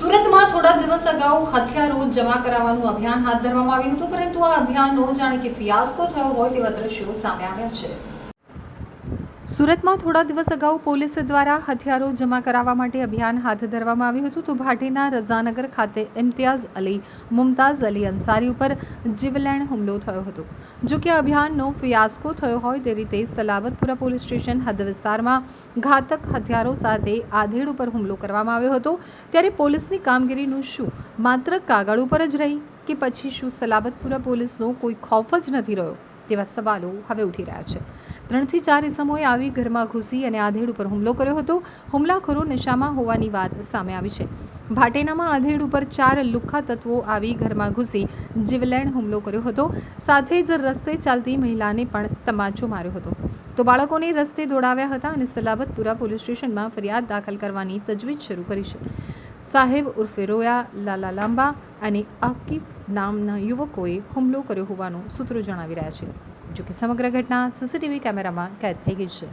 સુરતમાં થોડા દિવસ અગાઉ હથિયારો જમા કરાવવાનું અભિયાન હાથ ધરવામાં આવ્યું હતું, પરંતુ આ અભિયાનનો જાણે કે ફિયાસ્કો થયો હોય તેવા દ્રશ્યો સામે આવ્યા છે। સુરતમાં થોડા દિવસ અગાઉ પોલીસ દ્વારા હથિયારો જમા કરાવવા માટે અભિયાન હાથ ધરવામાં આવ્યું હતું, તો ભાટીના રઝાનગર ખાતે ઇમ્તિયાઝ અલી, મુમતાઝ અલી અંસારી ઉપર જીવલેણ હુમલો થયો હતો। જો કે અભિયાનનો ફિયાસ્કો થયો હોય તે રીતે સલાબતપુરા પોલીસ સ્ટેશન હદ વિસ્તારમાં ઘાતક હથિયારો સાથે આધેડ ઉપર હુમલો કરવામાં આવ્યો હતો। ત્યારે પોલીસની કામગીરીનું શું માત્ર કાગળ ઉપર જ રહી કે પછી શું સલાબતપુરા પોલીસનો કોઈ ખૌફ જ નથી રહ્યો તેવા સવાલો હવે ઉઠી રહ્યા છે। 3 થી 4 ઇસમોએ આવી ઘરમાં ઘૂસી અને આધેડ ઉપર હુમલો કર્યો હતો। હુમલાખોરો નશામાં હોવાની વાત સામે આવી છે। ભાટેનામાં આધેડ ઉપર 4 લુખ્ખા તત્વો આવી ઘરમાં ઘૂસી જીવલેણ હુમલો કર્યો હતો, સાથે જ રસ્તે ચાલતી મહિલાને પણ તમાચો માર્યો હતો, તો બાળકોને રસ્તે દોડાવ્યા હતા અને સલાબતપુરા પોલીસ સ્ટેશનમાં ફરિયાદ દાખલ કરવાની તજવીજ શરૂ કરી છે। સાહેબ ઉર્ફે રોયા, લાલા લાંબા અને આકિફ નામના યુવકોએ હુમલો કર્યો હોવાનું સૂત્રો જણાવી રહ્યા છે। જો કે સમગ્ર ઘટના સીસીટીવી કેમેરામાં કેદ થઈ ગઈ છે।